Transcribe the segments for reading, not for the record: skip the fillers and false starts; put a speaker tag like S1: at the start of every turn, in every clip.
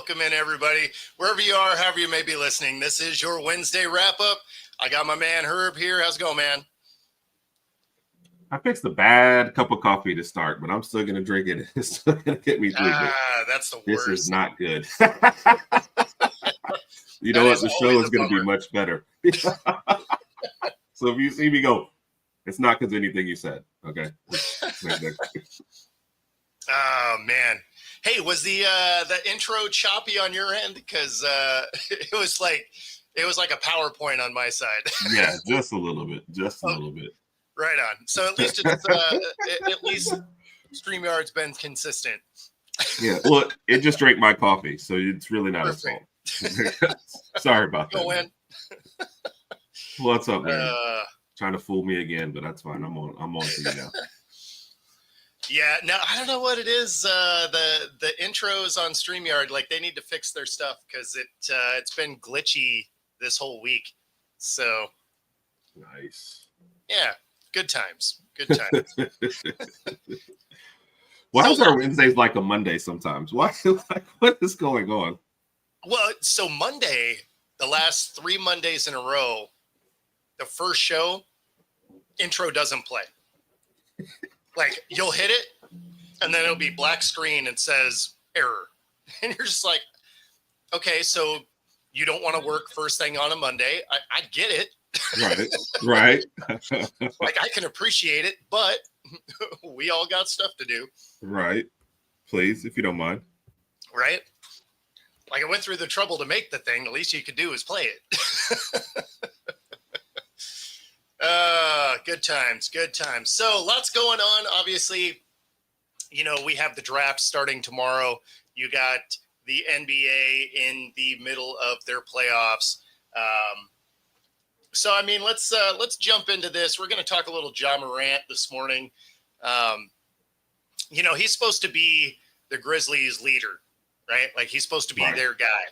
S1: Welcome in, everybody. Wherever you are, however you may be listening, this is your Wednesday wrap-up. I got my man Herb here. How's it going, man?
S2: I fixed a bad cup of coffee to start, but I'm still going to drink it. It's still going to get me through this.
S1: That's the worst.
S2: This is not good. You
S1: That
S2: know what?
S1: is
S2: The show
S1: always
S2: is
S1: a
S2: going to be
S1: bummer.
S2: much better. So if you see me go, it's not because of anything you said. Okay.
S1: Oh, man. Hey, was the intro choppy on your end? Because it was like a PowerPoint on my side.
S2: Yeah, just a little bit. Just a little bit.
S1: Right on. So at least it's at least StreamYard's been consistent.
S2: Yeah. Well, it just drank my coffee, so it's really not his fault. Sorry about that.
S1: Go in.
S2: What's up, man? Trying to fool me again, but that's fine. I'm on to you now.
S1: Yeah, no, I don't know what it is. The intros on StreamYard, like they need to fix their stuff because it's been glitchy this whole week. So
S2: nice.
S1: Yeah, good times. Good times.
S2: Why is our Wednesdays like a Monday sometimes? Why? Like, what is going on?
S1: Well, so Monday, the last 3 Mondays in a row, the first show intro doesn't play. Like you'll hit it, and then it'll be black screen and says error, and you're just like, okay, so you don't want to work first thing on a Monday. I get it.
S2: Right.
S1: Like I can appreciate it, but we all got stuff to do.
S2: Right. Please, if you don't mind.
S1: Right. Like I went through the trouble to make the thing. The least you could do is play it. Good times. Good times. So lots going on. Obviously, you know, we have the draft starting tomorrow. You got the NBA in the middle of their playoffs. So, I mean, let's jump into this. We're going to talk a little Ja Morant this morning. You know, he's supposed to be the Grizzlies' leader, right? Like he's supposed to be their guy.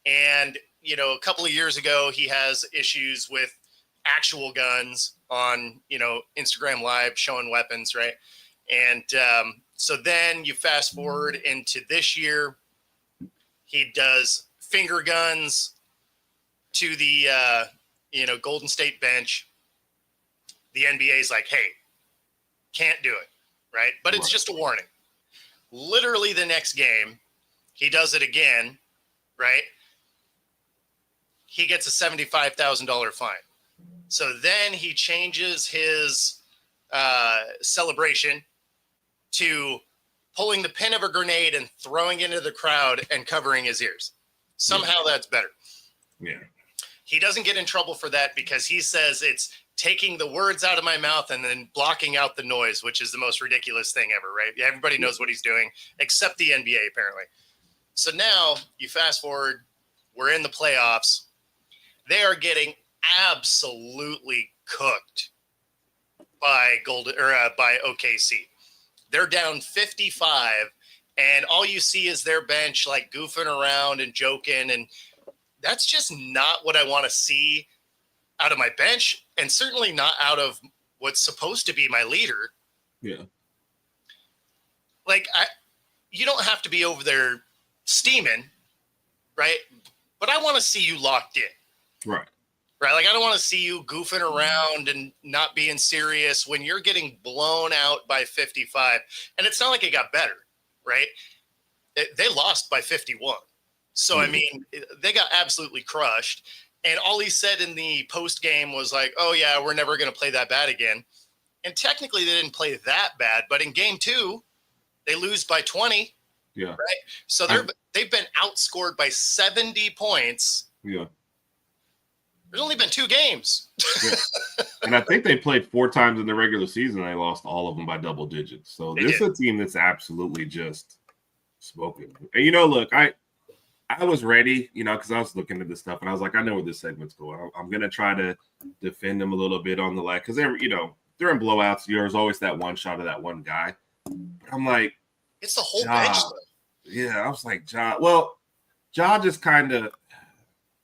S1: And, you know, a couple of years ago, he has issues with actual guns on, you know, Instagram Live showing weapons, right? And so then you fast forward into this year, he does finger guns to the, you know, Golden State bench. The NBA is like, hey, can't do it, right? But it's just a warning. Literally the next game, he does it again, right? He gets a $75,000 fine. So then he changes his celebration to pulling the pin of a grenade and throwing it into the crowd and covering his ears. Somehow that's better.
S2: Yeah.
S1: He doesn't get in trouble for that because he says it's taking the words out of my mouth and then blocking out the noise, which is the most ridiculous thing ever, right? Everybody knows what he's doing, except the NBA, apparently. So now you fast forward, we're in the playoffs. They are getting absolutely cooked by OKC. They're down 55, and all you see is their bench like goofing around and joking, and that's just not what I want to see out of my bench, and certainly not out of what's supposed to be my leader.
S2: Yeah.
S1: Like, you don't have to be over there steaming, right? But I want to see you locked in.
S2: Right.
S1: Right? Like, I don't want to see you goofing around and not being serious when you're getting blown out by 55. And it's not like it got better, right? They lost by 51. So, I mean, they got absolutely crushed. And all he said in the post game was like, oh, yeah, we're never going to play that bad again. And technically, they didn't play that bad. But in game 2, they lose by 20.
S2: Yeah.
S1: Right? So they've been outscored by 70 points.
S2: Yeah.
S1: There's only been 2 games.
S2: Yeah. And I think they played 4 times in the regular season. And they lost all of them by double digits. So this is a team that's absolutely just smoking. And, you know, look, I was ready, you know, because I was looking at this stuff. And I was like, I know where this segment's going. I'm going to try to defend them a little bit on the lag. Because, you know, during blowouts, there's always that one shot of that one guy. But I'm like.
S1: It's the whole bench, though.
S2: Yeah, I was like, Ja. Well, Ja just kind of.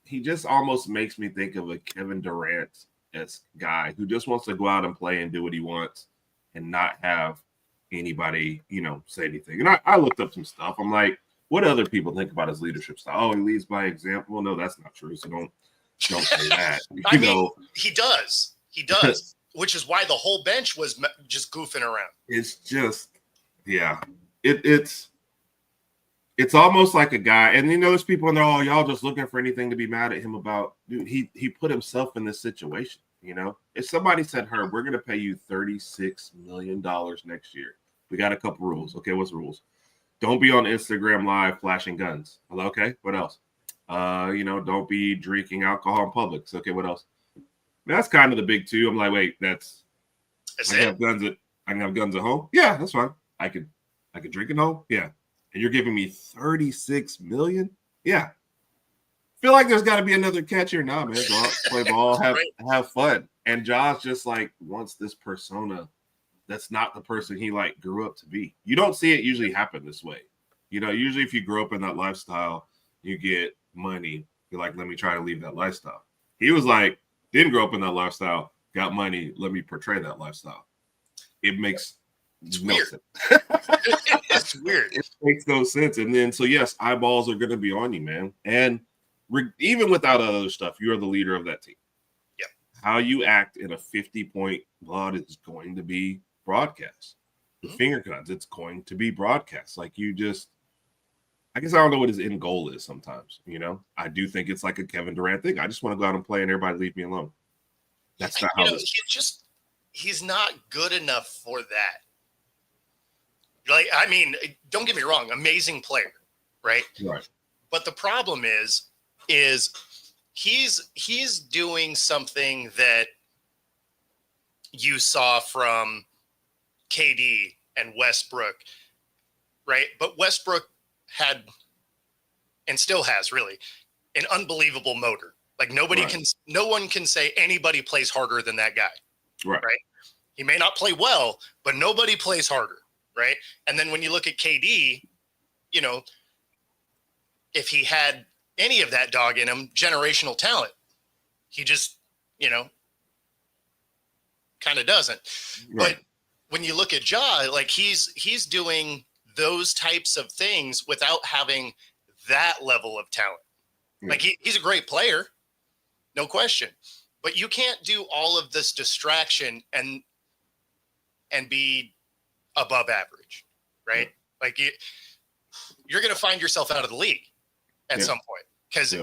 S2: He just almost makes me think of a Kevin Durant-esque guy who just wants to go out and play and do what he wants and not have anybody, you know, say anything. And I looked up some stuff. I'm like, what other people think about his leadership style. Oh, he leads by example. No, that's not true. So don't say that.
S1: I mean, he does, which is why the whole bench was just goofing around.
S2: It's just, yeah, it's almost like a guy, and there's people in there, oh, y'all just looking for anything to be mad at him about. Dude, he put himself in this situation. If somebody said, Herb, we're going to pay you $36 million next year, we got a couple rules. Okay, what's the rules? Don't be on Instagram Live flashing guns. Hello, okay, what else? Don't be drinking alcohol in public. Okay, what else? That's kind of the big two. I'm like, wait, I can have guns at home. Yeah, that's fine. I could drink at home. Yeah. And you're giving me $36 million? Yeah. Feel like there's got to be another catcher. Nah, man. Go out, play ball, have fun. And Josh just wants this persona that's not the person he grew up to be. You don't see it usually happen this way. Usually if you grow up in that lifestyle, you get money. You're like, let me try to leave that lifestyle. He was didn't grow up in that lifestyle, got money, let me portray that lifestyle. It makes no sense.
S1: It's weird.
S2: It makes no sense. And then, so yes, eyeballs are going to be on you, man. And even without other stuff, you're the leader of that team.
S1: Yeah.
S2: How you act in a 50-point blood is going to be broadcast. The finger guns, it's going to be broadcast. I guess I don't know what his end goal is sometimes. I do think it's like a Kevin Durant thing. I just want to go out and play and everybody leave me alone. That's not how
S1: he's not good enough for that. Don't get me wrong, amazing player, right?
S2: Right.
S1: But the problem is he's doing something that you saw from KD and Westbrook, right? But Westbrook had and still has really an unbelievable motor. No one can say anybody plays harder than that guy.
S2: Right.
S1: He may not play well, but nobody plays harder. Right. And then when you look at KD, if he had any of that dog in him, generational talent, he just, kind of doesn't. Right. But when you look at Ja, he's doing those types of things without having that level of talent. Yeah. He's a great player, no question. But you can't do all of this distraction and be above average, right? You're going to find yourself out of the league at some point because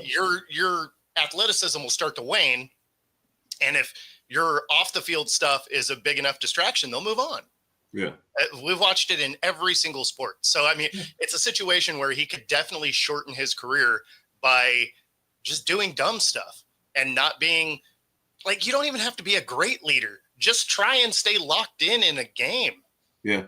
S1: your athleticism will start to wane. And if your off the field stuff is a big enough distraction, they'll move on.
S2: Yeah.
S1: We've watched it in every single sport. So, it's a situation where he could definitely shorten his career by just doing dumb stuff and not being you don't even have to be a great leader. Just try and stay locked in a game.
S2: Yeah.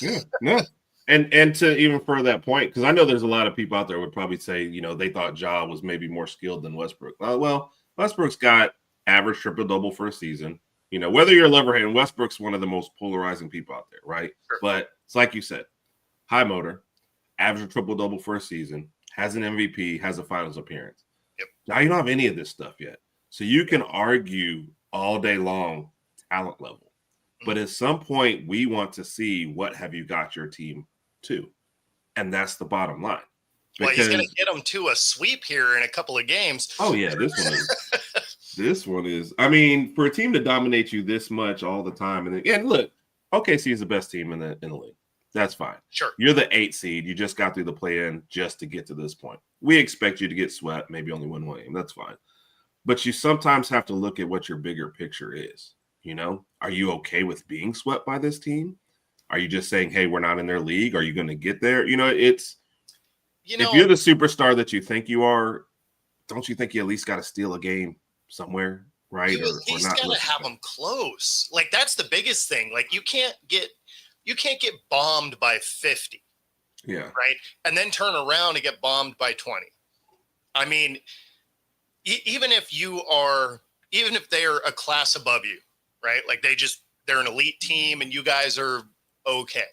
S2: Yeah. No. And to even further that point, because I know there's a lot of people out there would probably say, they thought Ja was maybe more skilled than Westbrook. Well, Westbrook's got average triple-double for a season. Whether you're a love or hate, Westbrook's one of the most polarizing people out there, right? Sure. But it's like you said, high motor, average triple-double for a season, has an MVP, has a finals appearance.
S1: Yep.
S2: Now you don't have any of this stuff yet. So you can argue all day long talent level. But at some point, we want to see what have you got your team to. And that's the bottom line.
S1: Well, he's going to get them to a sweep here in a couple of games.
S2: Oh, yeah, this one is. For a team to dominate you this much all the time. And look, OKC is the best team in the league. That's fine.
S1: Sure.
S2: You're the 8th seed. You just got through the play-in just to get to this point. We expect you to get swept, maybe only win one game. That's fine. But you sometimes have to look at what your bigger picture is. Are you okay with being swept by this team? Are you just saying, hey, we're not in their league? Are you going to get there? If you're the superstar that you think you are, don't you think you at least got to steal a game somewhere, right?
S1: He's got to have them close. That's the biggest thing. You can't get bombed by 50.
S2: Yeah.
S1: Right. And then turn around and get bombed by 20. Even if they're a class above you, right? They're an elite team and you guys are okay.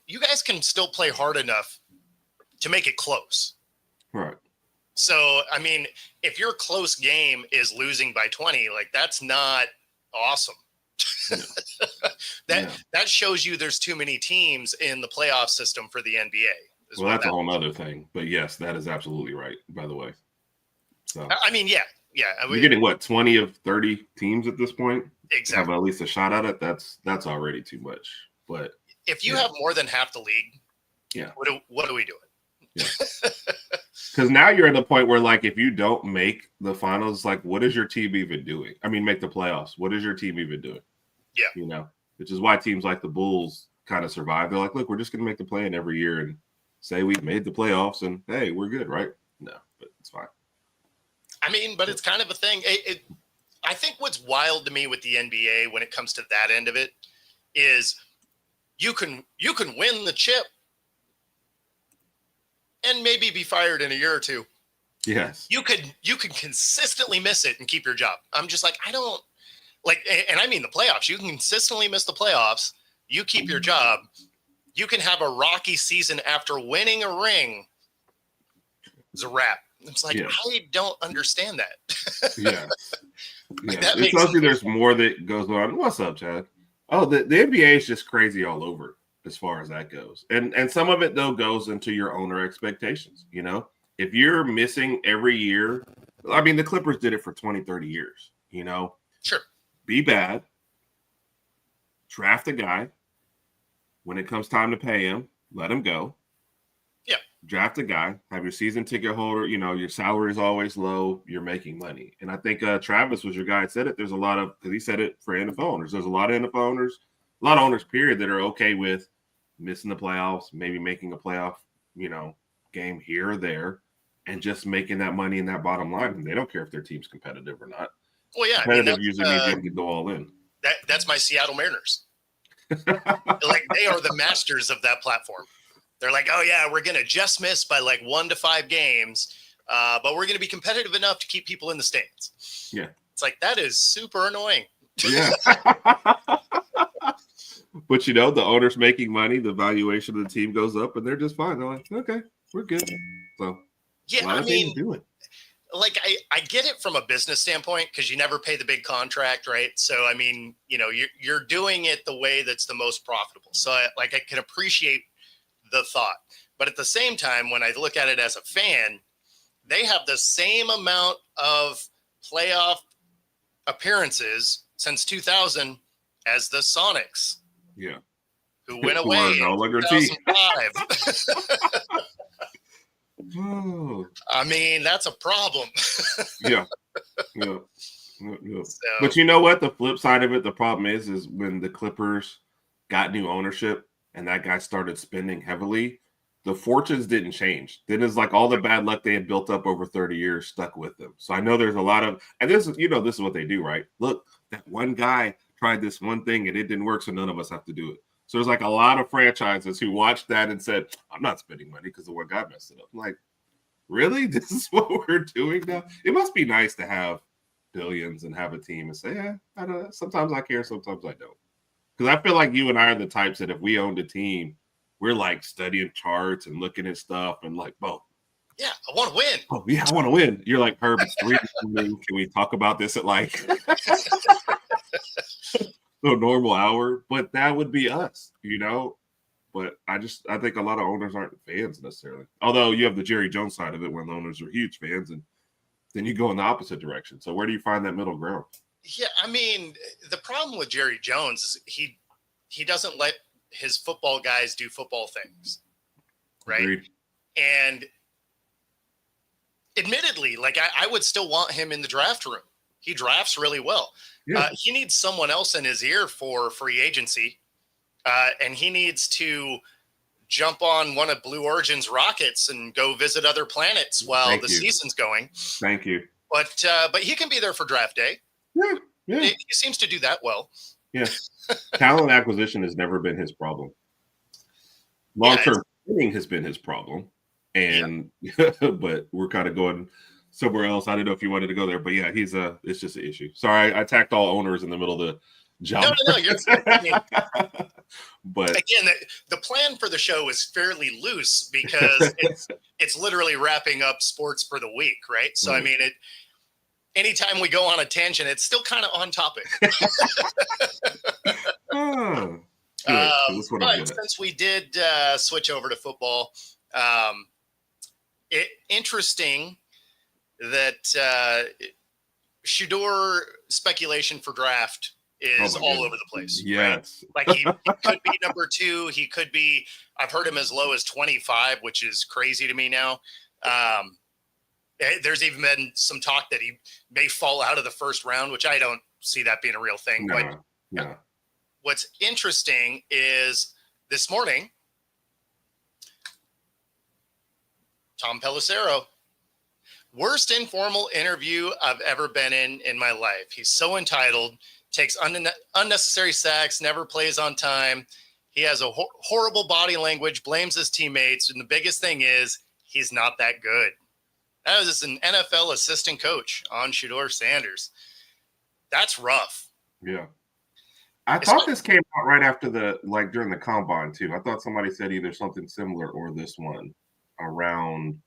S1: You guys can still play hard enough to make it close.
S2: Right.
S1: So, if your close game is losing by 20, that's not awesome. Yeah. That shows you there's too many teams in the playoff system for the NBA.
S2: Well, that's a whole other thing. But yes, that is absolutely right, by the way. So
S1: I mean, yeah.
S2: You're getting what, 20 of 30 teams at this point?
S1: Exactly.
S2: Have at least a shot at it. That's already too much. But
S1: if you have more than half the league, what are we doing?
S2: Yeah. Because now you're at the point where, like, if you don't make the finals, like, what is your team even doing? I mean, make the playoffs. What is your team even doing?
S1: Yeah.
S2: Which is why teams like the Bulls kind of survive. They're like, look, we're just going to make the play-in every year and say we made the playoffs and, hey, we're good, right? No, but it's fine.
S1: I mean, but it's kind of a thing. I think what's wild to me with the NBA when it comes to that end of it is you can win the chip and maybe be fired in a year or two.
S2: Yes.
S1: You could consistently miss it and keep your job. I'm just like, I don't like, and I mean the playoffs. You can consistently miss the playoffs. You keep your job. You can have a rocky season after winning a ring. It's a wrap. It's like, I don't understand that.
S2: Yeah. It tells you there's more that goes on. What's up, Chad? Oh, the NBA is just crazy all over as far as that goes. And some of it, though, goes into your owner expectations. If you're missing every year, I mean, the Clippers did it for 20, 30 years,
S1: Sure.
S2: Be bad. Draft a guy. When it comes time to pay him, let him go.
S1: Yeah.
S2: Draft a guy, have your season ticket holder, your salary is always low, you're making money. And I think Travis was your guy that said it. There's a lot of, because he said it for NFL owners. There's a lot of NFL owners, period, that are okay with missing the playoffs, maybe making a playoff, game here or there, and just making that money in that bottom line. And they don't care if their team's competitive or not.
S1: Well, yeah.
S2: Competitive usually means you have to go all in.
S1: That's my Seattle Mariners. Like, they are the masters of that platform. They're like, oh yeah, we're going to just miss by like 1 to 5 games, but we're going to be competitive enough to keep people in the stands.
S2: Yeah.
S1: It's like, that is super annoying.
S2: Yeah. But the owner's making money, the valuation of the team goes up, and they're just fine. They're like, okay, we're good. So
S1: yeah,
S2: a lot of teams do it.
S1: Like, I get it from a business standpoint, because you never pay the big contract, right? So, I mean, you're doing it the way that's the most profitable. So I can appreciate the thought. But at the same time, when I look at it as a fan, they have the same amount of playoff appearances since 2000 as the Sonics.
S2: Yeah.
S1: Who went away in 2005.
S2: Oh.
S1: I mean, that's a problem.
S2: Yeah. So. But you know what? The flip side of it, the problem is when the Clippers got new ownership and that guy started spending heavily, the fortunes didn't change. Then it's like all the bad luck they had built up over 30 years stuck with them. So I know there's a lot of, and this is what they do, right? Look, that one guy tried this one thing and it didn't work, so none of us have to do it. So there's like a lot of franchises who watched that and said, I'm not spending money because the one guy messed it up. I'm like, really? This is what we're doing now? It must be nice to have billions and have a team and say, yeah, I don't know. Sometimes I care, sometimes I don't. Because I feel like you and I are the types that if we owned a team, we're like studying charts and looking at stuff and like, boom.
S1: Yeah, I want to win.
S2: Oh, yeah, I want to win. You're like, Herb, it's 3 Can we talk about this at like a normal hour? But that would be us, But I think a lot of owners aren't fans necessarily. Although you have the Jerry Jones side of it when the owners are huge fans, and then you go in the opposite direction. So where do you find that middle ground?
S1: Yeah, I mean, the problem with Jerry Jones is he doesn't let his football guys do football things, right?
S2: Agreed.
S1: And admittedly, like I would still want him in the draft room. He drafts really well.
S2: Yeah.
S1: He needs someone else in his ear for free agency, and he needs to jump on one of Blue Origin's rockets and go visit other planets while season's going.
S2: Thank you.
S1: But he can be there for draft day.
S2: Yeah.
S1: He seems to do that well.
S2: Yeah. Talent acquisition has never been his problem. Long-term winning has been his problem. And but we're kind of going somewhere else. I didn't know if you wanted to go there, but yeah, it's just an issue. Sorry, I attacked all owners in the middle of the job.
S1: No, you're I mean,
S2: but
S1: again, the plan for the show is fairly loose because it's literally wrapping up sports for the week, right? So I mean, anytime we go on a tangent, it's still kind of on topic.
S2: That's what I'm good at.
S1: Since we did switch over to football, interesting that Shador speculation for draft is all over the place.
S2: Yes.
S1: Right? Like he could be number 2. He could be, I've heard him as low as 25, which is crazy to me now. There's even been some talk that he may fall out of the first round, which I don't see that being a real thing.
S2: No.
S1: What's interesting is this morning, Tom Pelissero, worst informal interview I've ever been in my life. He's so entitled, takes unnecessary sacks, never plays on time. He has a horrible body language, blames his teammates, and the biggest thing is he's not that good. That was an NFL assistant coach on Shador Sanders. That's rough.
S2: Yeah. I thought this came out right after during the combine too. I thought somebody said either something similar or this one around.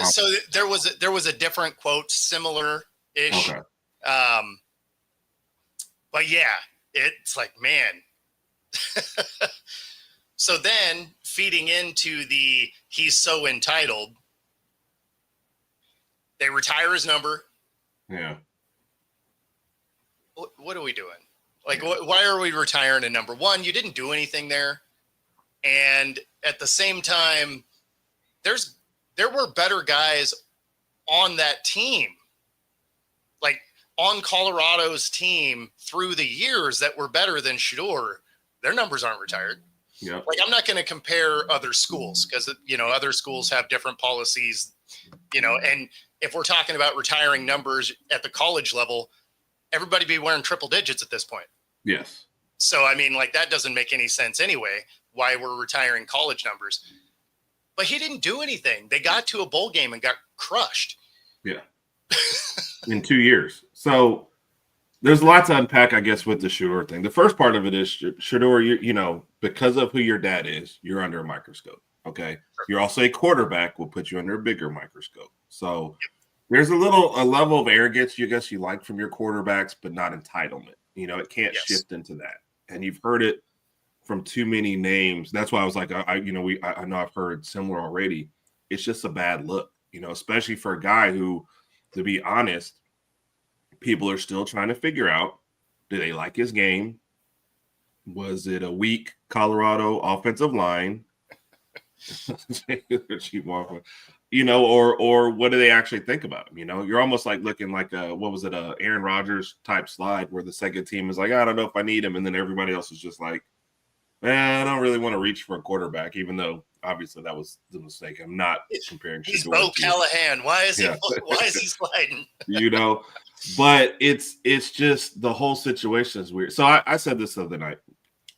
S1: So there was a different quote, similar-ish.
S2: Okay.
S1: But yeah, it's like, man. So then feeding into he's so entitled, they retire his number.
S2: Yeah.
S1: What are we doing? Like, why are we retiring a number? One, you didn't do anything there. And at the same time, there were better guys on that team, like on Colorado's team through the years that were better than Shador. Their numbers aren't retired.
S2: Yeah.
S1: Like, I'm not going to compare other schools because, other schools have different policies, and if we're talking about retiring numbers at the college level, everybody be wearing triple digits at this point.
S2: Yes.
S1: So, I mean, like, that doesn't make any sense anyway, why we're retiring college numbers. But he didn't do anything. They got to a bowl game and got crushed.
S2: Yeah. In 2 years. So there's a lot to unpack, I guess, with the Shador thing. The first part of it is Shador, because of who your dad is, you're under a microscope. Okay. You're also a quarterback, will put you under a bigger microscope. So there's a level of arrogance, you like from your quarterbacks, but not entitlement. It can't shift into that. And you've heard it from too many names. That's why I was like, I know I've heard similar already. It's just a bad look, especially for a guy who, to be honest, people are still trying to figure out, do they like his game? Was it a weak Colorado offensive line? Or what do they actually think about him? You're almost like looking like a Aaron Rodgers type slide where the second team is like, I don't know if I need him, and then everybody else is just like, I don't really want to reach for a quarterback, even though obviously that was the mistake. I'm not comparing.
S1: He's Bo Callahan. Why is he sliding?
S2: But it's just the whole situation is weird. So I said this the other night.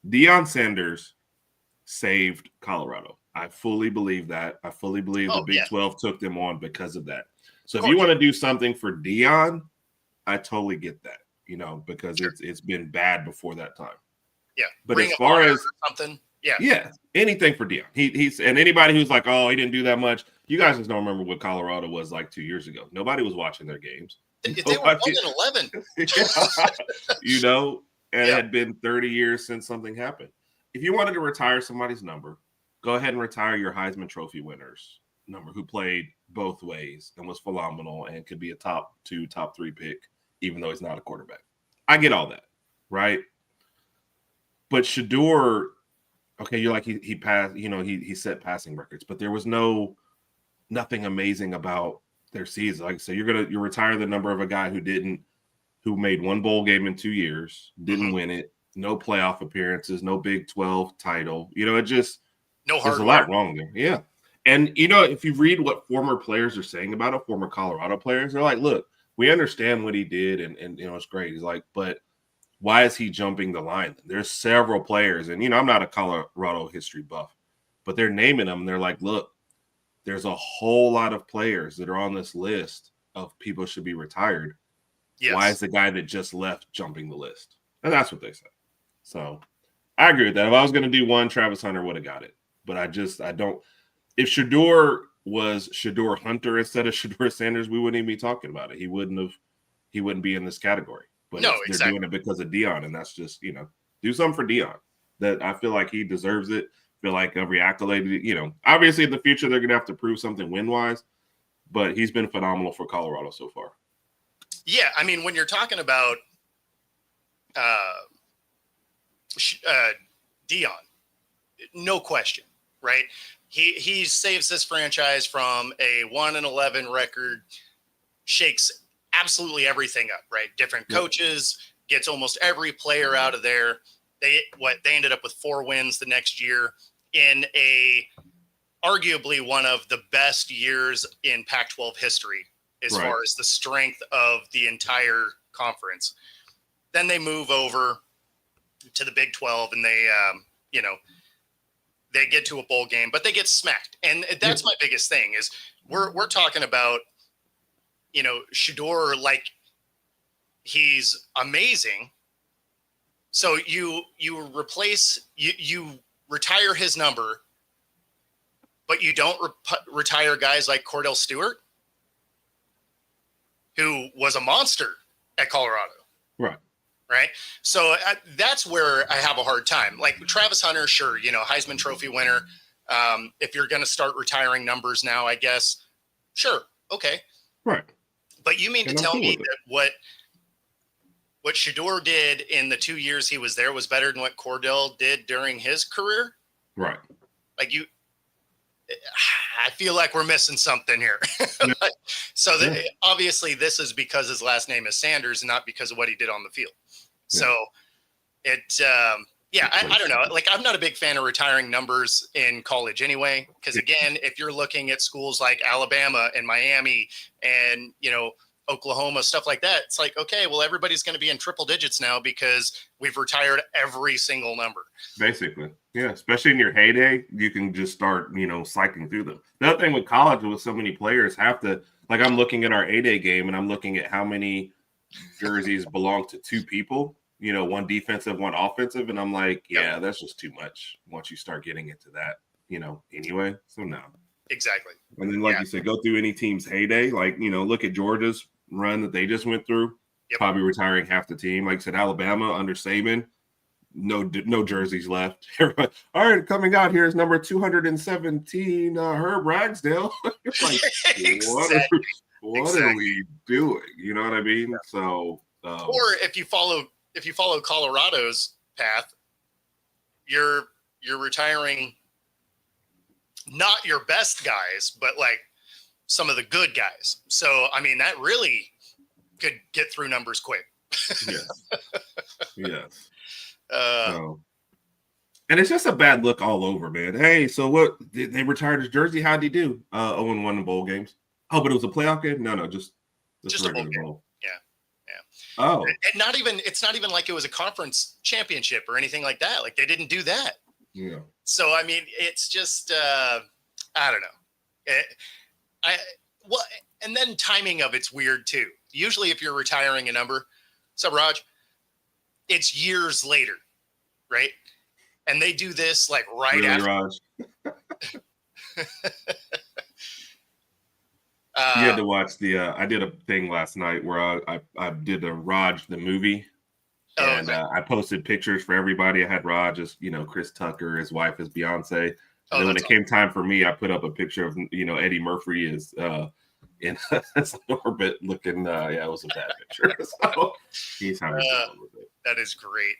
S2: Deion Sanders saved Colorado. I fully believe that. I fully believe the Big 12 took them on because of that. So if you want to do something for Deion, I totally get that, because it's been bad before that time.
S1: Yeah.
S2: But as far as
S1: something,
S2: anything for Deion. He's and anybody who's like, oh, he didn't do that much. You guys just don't remember what Colorado was like 2 years ago. Nobody was watching their games.
S1: They were 1-11.
S2: And it had been 30 years since something happened. If you wanted to retire somebody's number, go ahead and retire your Heisman Trophy winners number, who played both ways and was phenomenal and could be a top 2, top 3 pick, even though he's not a quarterback. I get all that, right? But Shador, okay, you're like he passed, he set passing records, but there was nothing amazing about their season. Like, so you retire the number of a guy who made one bowl game in 2 years, didn't win it, no playoff appearances, no Big 12 title. It just there's a lot wrong there. Yeah. And if you read what former players are saying about it, former Colorado players, they're like, look, we understand what he did and it's great. He's like, but why is he jumping the line? There's several players, and I'm not a Colorado history buff, but they're naming them. And they're like, look, there's a whole lot of players that are on this list of people should be retired. Yes. Why is the guy that just left jumping the list? And that's what they said. So I agree with that. If I was going to do one, Travis Hunter would have got it. But I don't. If Shador was Shador Hunter instead of Shador Sanders, we wouldn't even be talking about it. He wouldn't be in this category. But they're doing it because of Deion, and that's just, do something for Deion. that I feel like he deserves it. I feel like every accolade, obviously in the future they're going to have to prove something win-wise, but he's been phenomenal for Colorado so far.
S1: Yeah, I mean, when you're talking about Dion, no question, right? He saves this franchise from a 1-11 record, shakes absolutely everything up, right? Different coaches, gets almost every player out of there. They ended up with 4 wins the next year in arguably one of the best years in Pac-12 history as far as the strength of the entire conference. Then they move over to the Big 12 and they get to a bowl game, but they get smacked. And that's my biggest thing is we're talking about, Shedeur, like he's amazing. So you retire his number, but you don't retire guys like Cordell Stewart, who was a monster at Colorado. Right. So that's where I have a hard time. Like Travis Hunter, sure, Heisman Trophy winner. If you're going to start retiring numbers now, I guess, sure, okay.
S2: Right.
S1: But you mean to tell me that what Shedeur did in the 2 years he was there was better than what Cordell did during his career?
S2: Right.
S1: Like I feel like we're missing something here. So obviously this is because his last name is Sanders, not because of what he did on the field. So I don't know. Like, I'm not a big fan of retiring numbers in college anyway, because again, if you're looking at schools like Alabama and Miami and, Oklahoma, stuff like that, it's like, okay, well, everybody's going to be in triple digits now because we've retired every single number.
S2: Basically. Yeah. Especially in your heyday, you can just start, cycling through them. The other thing with college with so many players have to, like, I'm looking at our A-Day game and I'm looking at how many jerseys belong to 2 people, one defensive, one offensive. And I'm like, yeah, that's just too much once you start getting into that, anyway. So no.
S1: Exactly.
S2: And then, like you said, go through any team's heyday. Like, look at Georgia's run that they just went through, probably retiring half the team. Like I said, Alabama under Saban, no jerseys left. All right, coming out here is number 217, Herb Ragsdale. It's like, what are we doing? You know what I mean? Yeah. So,
S1: or if you follow Colorado's path, you're retiring not your best guys, but like some of the good guys. So, I mean, that really could get through numbers quick.
S2: Yes. And it's just a bad look all over, man. Hey, so what? They retired his jersey. How'd he do? 0-1 in bowl games. Oh, but it was a playoff game? No, just
S1: a bowl game. Yeah.
S2: Oh.
S1: And it's not even like it was a conference championship or anything like that. Like they didn't do that.
S2: Yeah.
S1: So, I mean, it's just, I don't know. And then timing of it's weird too. Usually if you're retiring a number, so Raj, it's years later, right? And they do this like right after.
S2: Raj. You had to watch I did a thing last night where I did a Raj the movie. And I posted pictures for everybody. I had Raj as, Chris Tucker, his wife is Beyonce. And then when it came time for me, I put up a picture of, Eddie Murphy is in orbit looking. It was a bad picture. So he's having fun with it.
S1: That is great.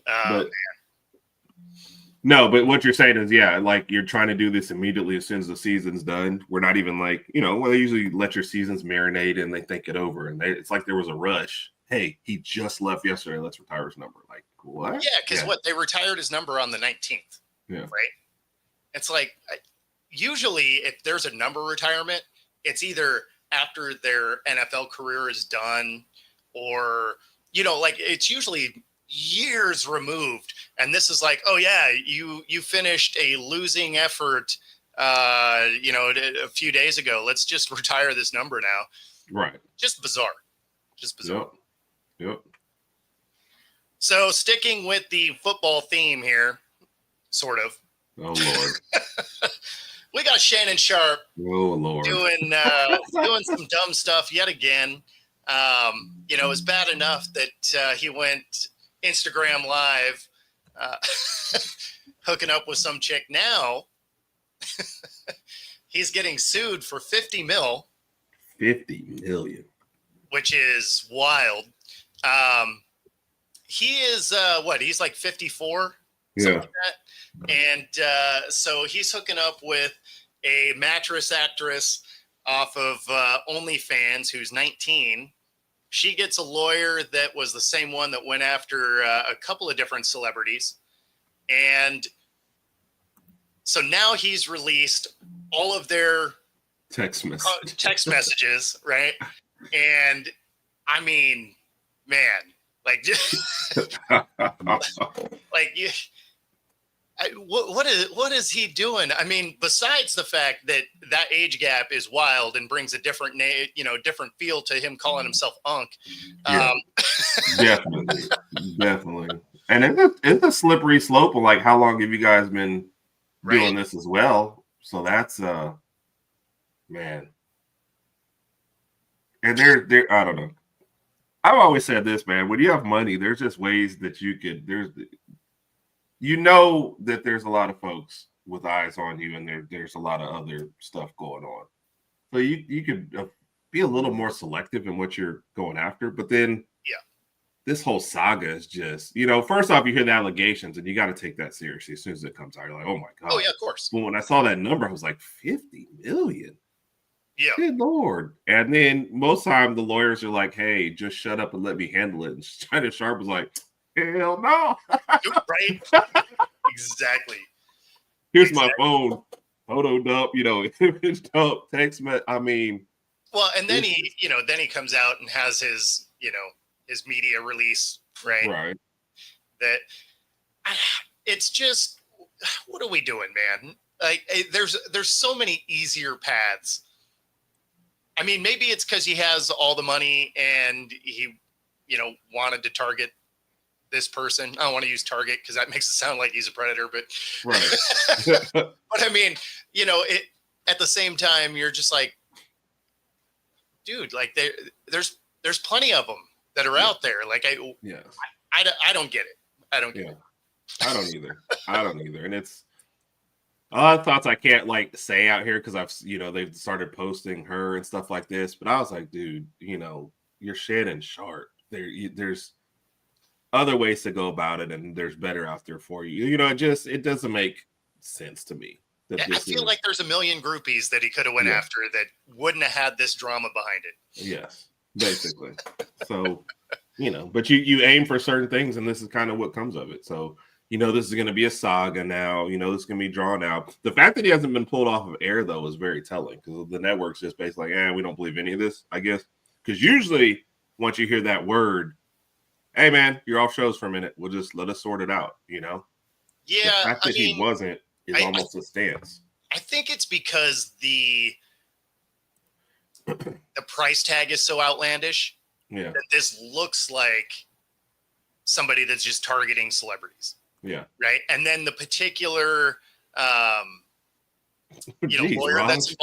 S2: But, no, but what you're saying is, like you're trying to do this immediately as soon as the season's done. We're not even like, they usually let your seasons marinate and they think it over. And it's like there was a rush. Hey, he just left yesterday. Let's retire his number. Like, what?
S1: Yeah, because they retired his number on the 19th.
S2: Yeah.
S1: Right? It's like, usually if there's a number retirement, it's either after their NFL career is done or, like it's usually years removed. And this is like, oh yeah, you finished a losing effort, a few days ago. Let's just retire this number now.
S2: Right.
S1: Just bizarre.
S2: Yep.
S1: So sticking with the football theme here, sort of.
S2: Oh Lord.
S1: We got Shannon Sharp
S2: doing
S1: some dumb stuff yet again. You know, it was bad enough that he went Instagram Live hooking up with some chick. Now he's getting sued for 50 mil.
S2: 50 million.
S1: Which is wild. He is, he's like 54? Something like that. And so he's hooking up with a mattress actress off of OnlyFans who's 19. She gets a lawyer that was the same one that went after a couple of different celebrities. And so now he's released all of their
S2: text
S1: messages, right? And I mean, man, like, what is he doing? I mean, besides the fact that age gap is wild and brings a different different feel to him calling himself Unk.
S2: Yeah, definitely. And it's a slippery slope of like, how long have you guys been doing this as well? So that's man. And they're I don't know. I've always said this, man. When you have money, there's just ways that you could. That there's a lot of folks with eyes on you, and there's a lot of other stuff going on. So you could be a little more selective in what you're going after. But then, this whole saga is just, first off, you hear the allegations, and you got to take that seriously as soon as it comes out. You're like, oh my god.
S1: Oh yeah, of course.
S2: But when I saw that number, I was like, 50 million.
S1: Yeah.
S2: Good Lord. And then most time the lawyers are like, hey, just shut up and let me handle it. And China Sharp was like, hell no.
S1: Right. Exactly.
S2: Here's my phone. Photo dump, image dump, text message. I mean.
S1: Well, and then he comes out and has his, his media release, right?
S2: Right.
S1: That it's just, what are we doing, man? Like, there's so many easier paths. I mean, maybe it's because he has all the money and he, wanted to target this person. I don't want to use target because that makes it sound like he's a predator, but
S2: right.
S1: But I mean, at the same time, you're just like, dude, like there's plenty of them that are out there. Like I don't get it. I don't get it.
S2: I don't either. And it's a lot of thoughts I can't say out here because they've started posting her and stuff like this. But I was like, dude, you're Shannon Sharp. There's other ways to go about it, and there's better out there for you. It doesn't make sense to me.
S1: I feel like there's a million groupies that he could have went after that wouldn't have had this drama behind it.
S2: Yes, basically. So, but you aim for certain things, and this is kind of what comes of it. So, this is going to be a saga now. This is going to be drawn out. The fact that he hasn't been pulled off of air, though, is very telling because the network's just basically we don't believe any of this, I guess. Because usually once you hear that word, hey, man, you're off shows for a minute. We'll just let us sort it out, Yeah. The fact that he wasn't is almost a stance.
S1: I think it's because the price tag is so outlandish that this looks like somebody that's just targeting celebrities.
S2: Yeah.
S1: Right. And then the particular, lawyer that's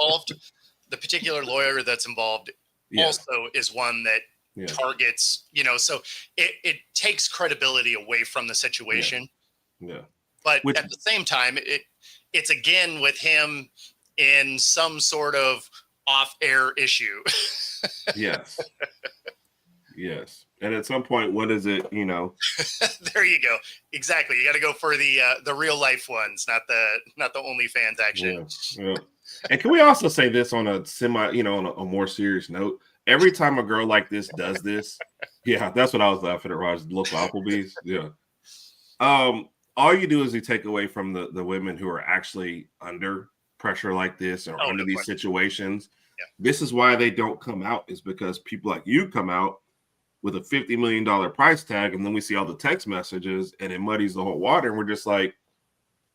S1: involved, also is one that targets, so it takes credibility away from the situation.
S2: Yeah.
S1: But at the same time, it's again with him in some sort of off-air issue.
S2: Yes. Yes. And at some point, what is it,
S1: There you go. Exactly. You got to go for the real life ones, not the OnlyFans action.
S2: Yeah. And can we also say this on a on a more serious note? Every time a girl like this does this, that's what I was laughing at, Roger. Local Applebee's. Yeah. All you do is you take away from the women who are actually under pressure like this or under these situations.
S1: Yeah.
S2: This is why they don't come out, is because people like you come out with a $50 million price tag, and then we see all the text messages and it muddies the whole water, and we're just like,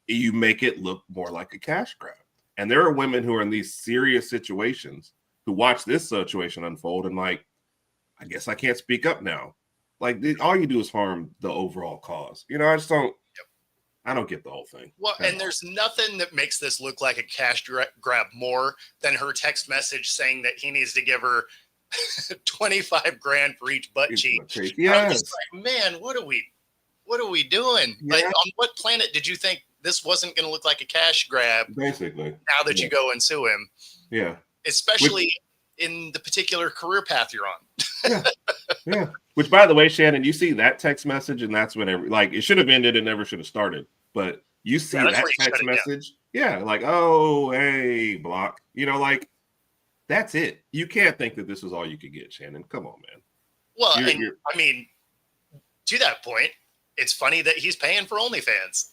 S2: you make it look more like a cash grab. And there are women who are in these serious situations who watch this situation unfold and like, I guess I can't speak up now. Like, all you do is harm the overall cause. I just don't. I don't get the whole thing.
S1: Well, and there's nothing that makes this look like a cash grab more than her text message saying that he needs to give her $25,000 for each butt cheek.
S2: Yes.
S1: I'm just like, man, what are we doing? Yeah. Like, on what planet did you think this wasn't going to look like a cash grab?
S2: Basically.
S1: Now that you go and sue him.
S2: Yeah.
S1: Especially in the particular career path you're on.
S2: Yeah. Which, by the way, Shannon, you see that text message, and that's when it should have ended and never should have started. But you see that text message. Yeah. Like, oh, hey, block. Like, that's it. You can't think that this was all you could get, Shannon. Come on, man.
S1: Well, I mean, to that point, it's funny that he's paying for OnlyFans.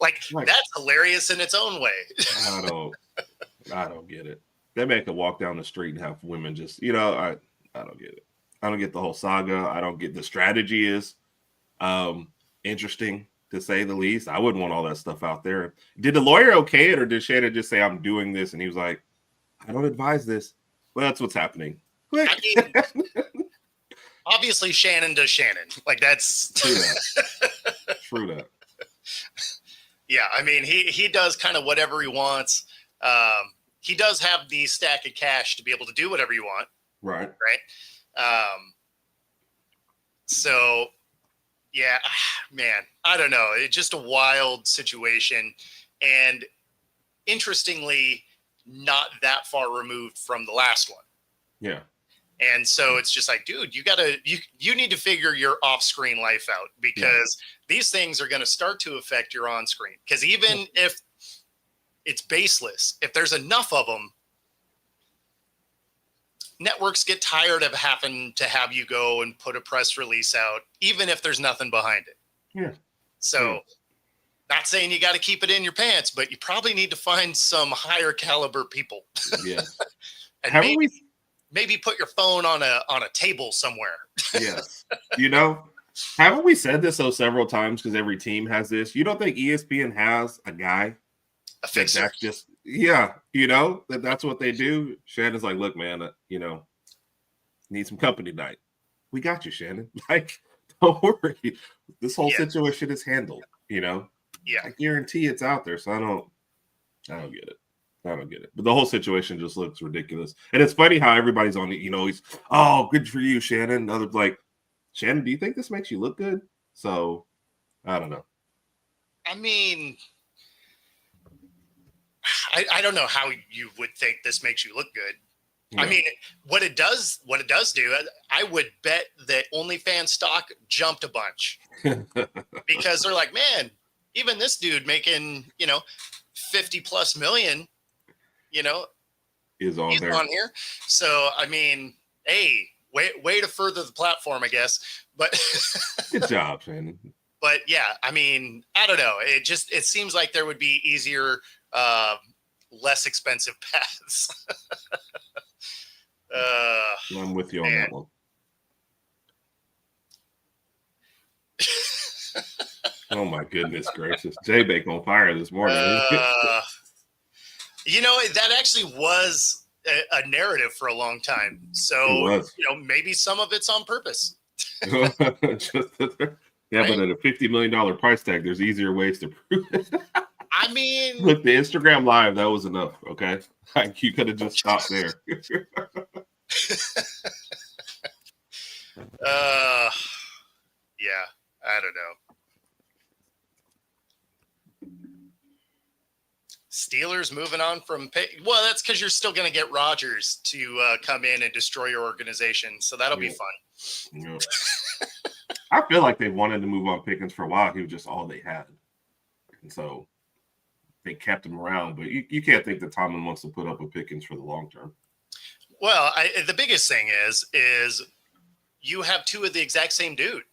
S1: like, that's hilarious in its own way.
S2: I don't get it. That man could walk down the street and have women just, I don't get it. I don't get the whole saga. I don't get the strategy is interesting to say the least. I wouldn't want all that stuff out there. Did the lawyer okay it, or did Shannon just say, I'm doing this? And he was like, I don't advise this. Well, that's what's happening.
S1: I mean, obviously Shannon does Shannon. Like, that's
S2: true that.
S1: Yeah, I mean, he does kind of whatever he wants. He does have the stack of cash to be able to do whatever you want.
S2: Right.
S1: So, yeah, man, I don't know. It's just a wild situation. And interestingly, not that far removed from the last one.
S2: Yeah.
S1: And so it's just like, dude, you need to figure your off-screen life out, because these things are going to start to affect your on-screen. Because even if it's baseless, if there's enough of them, networks get tired of having to have you go and put a press release out, even if there's nothing behind it.
S2: Yeah.
S1: So, not saying you got to keep it in your pants, but you probably need to find some higher caliber people.
S2: Yeah.
S1: And maybe put your phone on a table somewhere.
S2: Yes. Haven't we said this several times, because every team has this? You don't think ESPN has a guy?
S1: A fixer?
S2: That's just, that's what they do. Shannon's like, look, man, need some company night. We got you, Shannon. Like, don't worry. This whole situation is handled, Yeah. I guarantee it's out there. So I don't get it. I don't get it. But the whole situation just looks ridiculous. And it's funny how everybody's on it. He's, oh, good for you, Shannon. Others like, Shannon, do you think this makes you look good? So I don't know.
S1: I mean, I don't know how you would think this makes you look good. Yeah. I mean, what it does do, I would bet that OnlyFans stock jumped a bunch because they're like, man, even this dude making, 50 plus million,
S2: is on
S1: he's
S2: there.
S1: On here. So, I mean, hey, way to further the platform, I guess. But
S2: good job, Shannon.
S1: But yeah, I mean, I don't know. It seems like there would be easier, less expensive paths.
S2: I'm with you on that one. Oh my goodness gracious. J-Bake on fire this morning.
S1: That actually was a narrative for a long time. So, maybe some of it's on purpose.
S2: But at a $50 million price tag, there's easier ways to prove it.
S1: I mean,
S2: look, the Instagram live, that was enough. Okay. Like, you could have just stopped there.
S1: Yeah, I don't know. Steelers moving on from well, that's because you're still going to get Rodgers to come in and destroy your organization, so that'll be fun.
S2: Yeah. I feel like they wanted to move on Pickens for a while. He was just all they had, and so they kept him around. But you can't think that Tomlin wants to put up with Pickens for the long term.
S1: Well, the biggest thing is you have two of the exact same dude.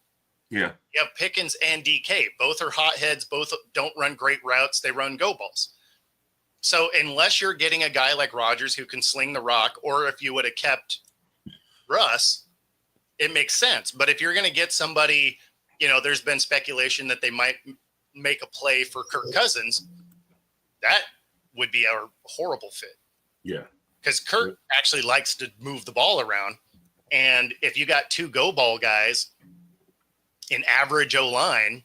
S2: Yeah,
S1: you have Pickens and DK. Both are hotheads. Both don't run great routes. They run go balls. So unless you're getting a guy like Rodgers who can sling the rock, or if you would have kept Russ, it makes sense. But if you're going to get somebody, there's been speculation that they might make a play for Kirk Cousins. That would be a horrible fit.
S2: Yeah.
S1: Because Kirk actually likes to move the ball around. And if you got two go ball guys in average O-line,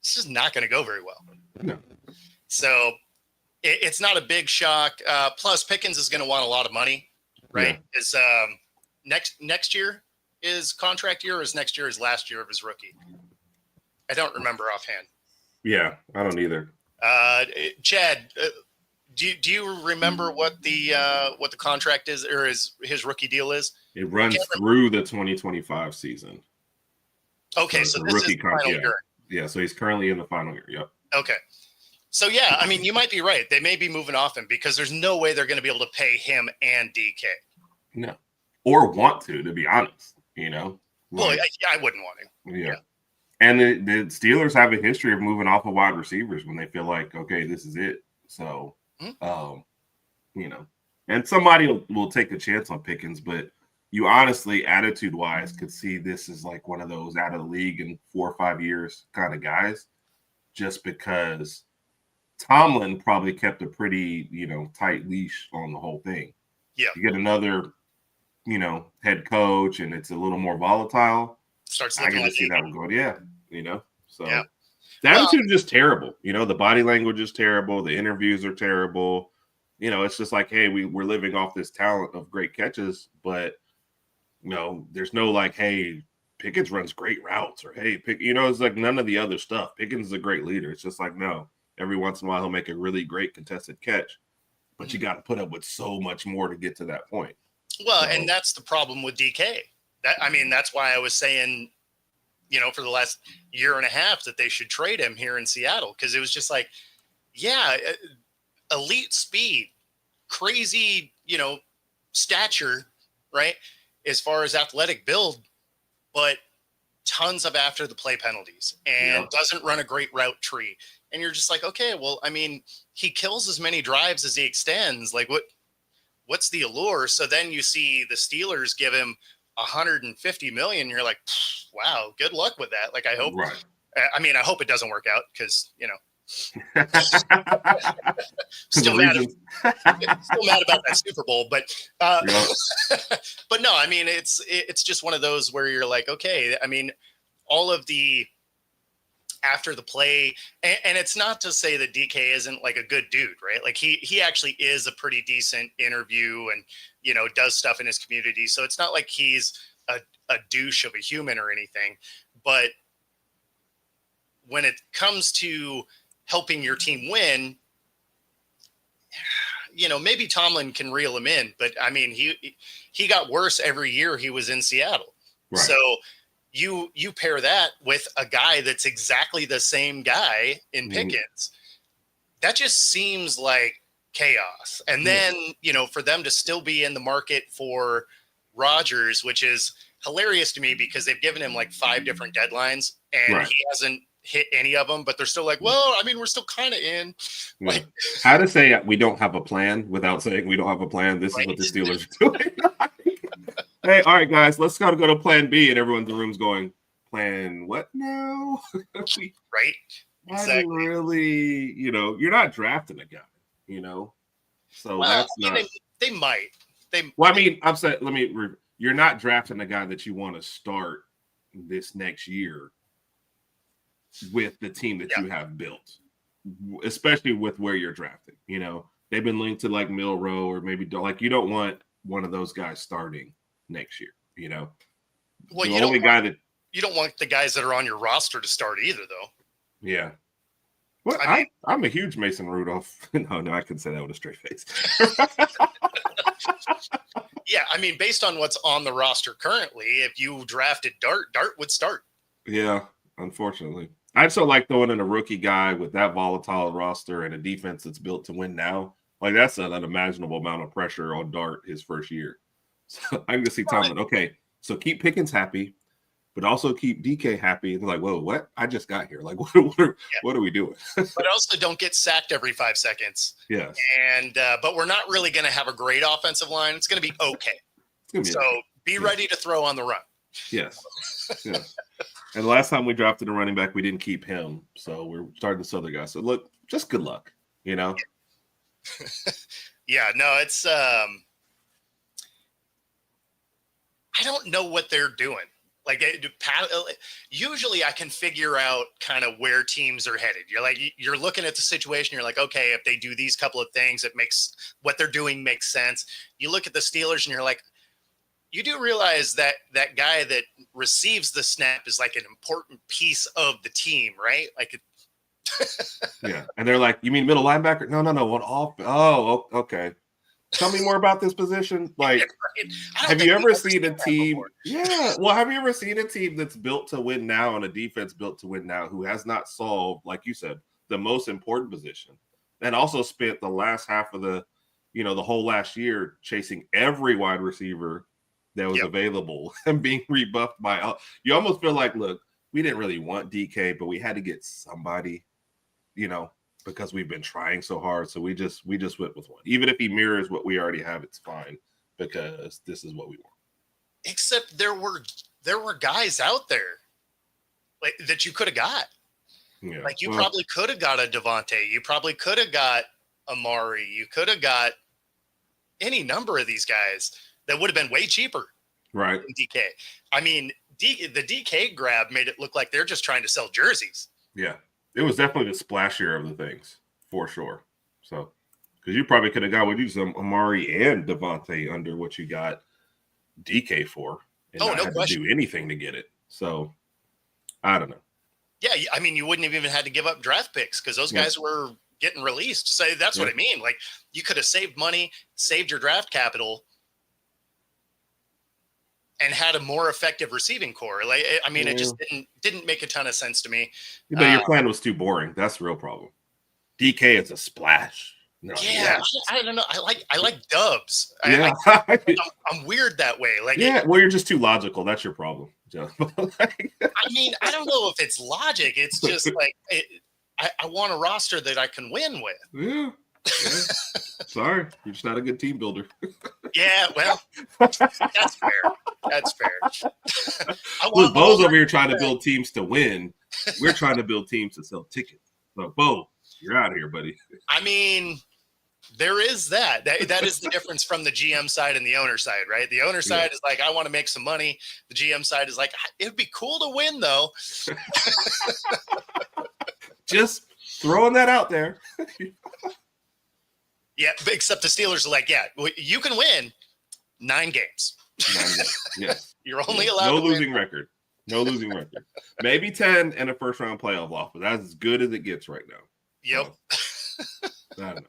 S1: this is not going to go very well.
S2: No.
S1: So it's not a big shock. Plus, Pickens is going to want a lot of money, right? Yeah. Is next year is contract year, or is next year his last year of his rookie? I don't remember offhand.
S2: Yeah, I don't either.
S1: Chad, do you remember what the contract is, or his rookie deal is?
S2: It runs through the 2025 season.
S1: Okay, so this is the final year.
S2: Yeah, so he's currently in the final year. Yep.
S1: Okay. So, yeah, I mean, you might be right. They may be moving off him because there's no way they're going to be able to pay him and DK.
S2: No. Or want to be honest, you know?
S1: Well, I wouldn't want to.
S2: Yeah. And the Steelers have a history of moving off of wide receivers when they feel like, okay, this is it. So, you know, and somebody will take a chance on Pickens, but you honestly, attitude-wise, could see this as like one of those out of the league in 4 or 5 years kind of guys, just because Tomlin probably kept a pretty, tight leash on the whole thing.
S1: Yeah.
S2: You get another, head coach, and it's a little more volatile.
S1: Starts
S2: I can
S1: like
S2: just see that one going, So
S1: yeah.
S2: The attitude is just terrible. The body language is terrible. The interviews are terrible. It's just like, hey, we're living off this talent of great catches, but there's no like, hey, Pickens runs great routes, or hey, it's like none of the other stuff. Pickens is a great leader. It's just like, no, every once in a while he'll make a really great contested catch, but you got to put up with so much more to get to that point.
S1: Well, and that's the problem with DK. That's why I was saying, for the last year and a half that they should trade him here in Seattle, because it was just like, yeah, elite speed, crazy, stature, right? As far as athletic build, but tons of after the play penalties and doesn't run a great route tree. And you're just like, okay, well, he kills as many drives as he extends. Like what's the allure? So then you see the Steelers give him $150 million. You're like, wow, good luck with that. Like, I hope,
S2: right.
S1: I hope it doesn't work out because, still mad about that Super Bowl, but but no, it's just one of those where you're like, okay, all of the after the play, and it's not to say that DK isn't like a good dude, right? Like he actually is a pretty decent interview and does stuff in his community, so it's not like he's a douche of a human or anything, but when it comes to helping your team win, maybe Tomlin can reel him in, but he got worse every year he was in Seattle. Right. So you pair that with a guy that's exactly the same guy in Pickens, that just seems like chaos. And then, for them to still be in the market for Rodgers, which is hilarious to me because they've given him like 5 different deadlines and he hasn't hit any of them, but they're still like, well, we're still kind of in. Like,
S2: how to say we don't have a plan without saying we don't have a plan. This is what the Steelers are doing. Hey, all right, guys, let's go to plan B, and everyone in the room's going, plan what now?
S1: Right? Exactly.
S2: Really, you're not drafting a guy, so that's not.
S1: They might.
S2: I'm saying, you're not drafting a guy that you want to start this next year with the team that you have built, especially with where you're drafting. They've been linked to like Milrow or maybe like you don't want one of those guys starting next year.
S1: Well, you don't want the guys that are on your roster to start either, though.
S2: Yeah. Well, I'm a huge Mason Rudolph. No, I can say that with a straight face.
S1: Yeah, based on what's on the roster currently, if you drafted Dart would start.
S2: Yeah, unfortunately. I'd so like throwing in a rookie guy with that volatile roster and a defense that's built to win now. Like, that's an unimaginable amount of pressure on Dart his first year. So I'm going to see Tomlin, okay, so keep Pickens happy, but also keep DK happy. And they're like, whoa, what? I just got here. Like, what are we doing?
S1: But also don't get sacked every 5 seconds.
S2: Yes.
S1: And but we're not really going to have a great offensive line. It's going to be okay. Be ready to throw on the run.
S2: Yes. Yes. And the last time we drafted a running back, we didn't keep him. So we're starting this other guy. So look, just good luck,
S1: Yeah, no, it's I don't know what they're doing. Like usually I can figure out kind of where teams are headed. You're looking at the situation. You're like, okay, if they do these couple of things, it makes what they're doing makes sense. You look at the Steelers and you're like, you do realize that that guy that receives the snap is like an important piece of the team, right? Like,
S2: yeah. And they're like, you mean middle linebacker? No. What off? Oh, okay. Tell me more about this position. Like, have you ever seen a team? Yeah. Well, have you ever seen a team that's built to win now and a defense built to win now who has not solved, like you said, the most important position and also spent the last half of the whole last year chasing every wide receiver that was available and being rebuffed by you almost feel like, look, we didn't really want DK, but we had to get somebody, because we've been trying so hard. So we just went with one. Even if he mirrors what we already have, it's fine because this is what we want.
S1: Except there were guys out there like that you could have got. Yeah. Like you probably could have got a Devontae. You probably could have got Amari. You could have got any number of these guys that would have been way cheaper.
S2: Right.
S1: Than DK. I mean, the DK grab made it look like they're just trying to sell jerseys.
S2: Yeah. It was definitely the splashier of the things, for sure. So, because you probably could have got with you some Amari and Devontae under what you got DK for, and not had to do anything to get it. So, I don't know.
S1: Yeah, I mean, you wouldn't have even had to give up draft picks because those guys were getting released. So that's what I mean. Like, you could have saved money, saved your draft capital, and had a more effective receiving core. Like, I mean, it just didn't make a ton of sense to me.
S2: But your plan was too boring. That's the real problem. DK is a splash.
S1: No, I don't know. I like dubs.
S2: Yeah.
S1: I'm weird that way. Like,
S2: well, you're just too logical. That's your problem, Joe.
S1: I mean, I don't know if it's logic. It's just like I want a roster that I can win with.
S2: Yeah. Sorry, you're just not a good team builder.
S1: Yeah, well, that's fair. That's fair.
S2: Look, Bo's over here trying to build teams to win. We're trying to build teams to sell tickets. So, Bo, you're out of here, buddy.
S1: I mean, there is that. That is the difference from the GM side and the owner side, right? The owner side is like, I want to make some money. The GM side is like, it'd be cool to win, though.
S2: Just throwing that out there.
S1: Yeah, except the Steelers are like, you can win 9 games.
S2: 9 games. Yes.
S1: You're only allowed
S2: no losing record. No losing record. Maybe 10 and a first round playoff loss, but that's as good as it gets right now.
S1: Yep.
S2: So, I don't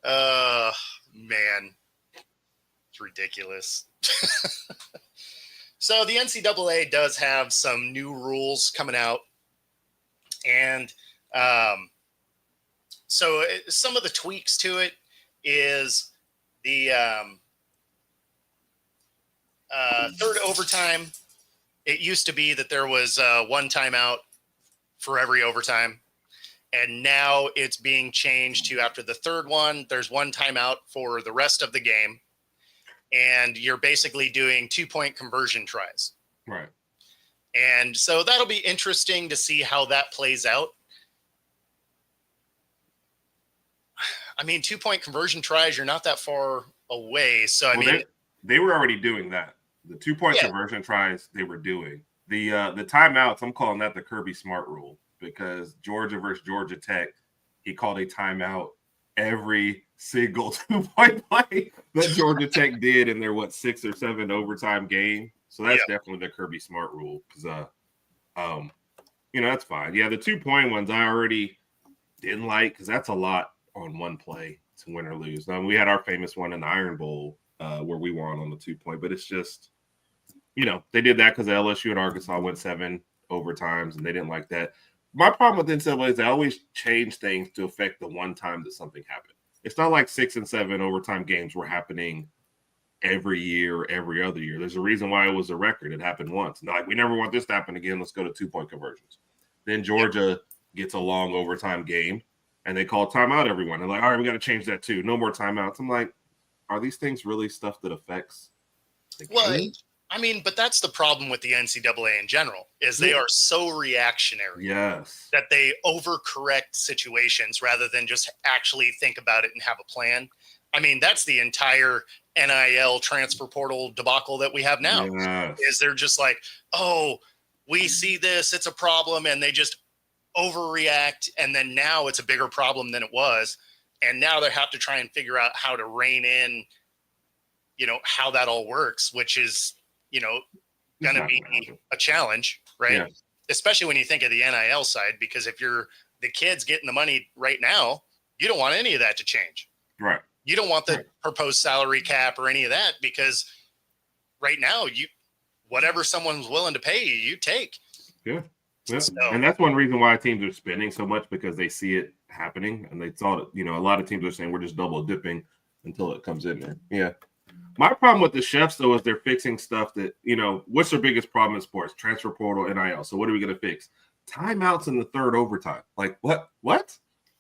S2: know.
S1: Man. It's ridiculous. So the NCAA does have some new rules coming out. And so some of the tweaks to it is the third overtime. It used to be that there was one timeout for every overtime. And now it's being changed to after the third one, there's one timeout for the rest of the game. And you're basically doing 2-point conversion tries.
S2: Right.
S1: And so that'll be interesting to see how that plays out. I mean, 2-point conversion tries, you're not that far away. So, I mean,
S2: they were already doing that. The 2-point conversion tries they were doing. The timeouts, I'm calling that the Kirby Smart rule because Georgia versus Georgia Tech, he called a timeout every single 2-point play that Georgia Tech did in their 6 or 7 overtime game. So that's definitely the Kirby Smart rule because, that's fine. Yeah, the 2-point ones I already didn't like because that's a lot on one play to win or lose. Now, we had our famous one in the Iron Bowl where we won on the 2-point, but it's just, they did that because LSU and Arkansas went 7 overtimes and they didn't like that. My problem with NCAA is they always change things to affect the one time that something happened. It's not like 6 and 7 overtime games were happening every year or every other year. There's a reason why it was a record. It happened once. Not like we never want this to happen again. Let's go to 2-point conversions. Then Georgia gets a long overtime game and they call timeout everyone. They're like, all right, we got to change that too. No more timeouts. I'm like, are these things really stuff that affects the game?
S1: Well, I mean, but that's the problem with the NCAA in general is they are so reactionary that they overcorrect situations rather than just actually think about it and have a plan. I mean, that's the entire NIL transfer portal debacle that we have now.
S2: Yes.
S1: Is they're just like, oh, we see this, it's a problem, and they just overreact, and then now it's a bigger problem than it was, and now they have to try and figure out how to rein in, how that all works, which is, going to be a challenge, right?
S2: Yeah.
S1: Especially when you think of the NIL side, because if you're the kids getting the money right now, you don't want any of that to change.
S2: Right.
S1: You don't want the proposed salary cap or any of that, because right now whatever someone's willing to pay you, you take.
S2: Yeah. Yeah. So, and that's one reason why teams are spending so much, because they see it happening and they thought, a lot of teams are saying we're just double dipping until it comes in there. Yeah. My problem with the chefs, though, is they're fixing stuff that, what's their biggest problem in sports? Transfer portal, NIL. So what are we going to fix? Timeouts in the third overtime. Like, what?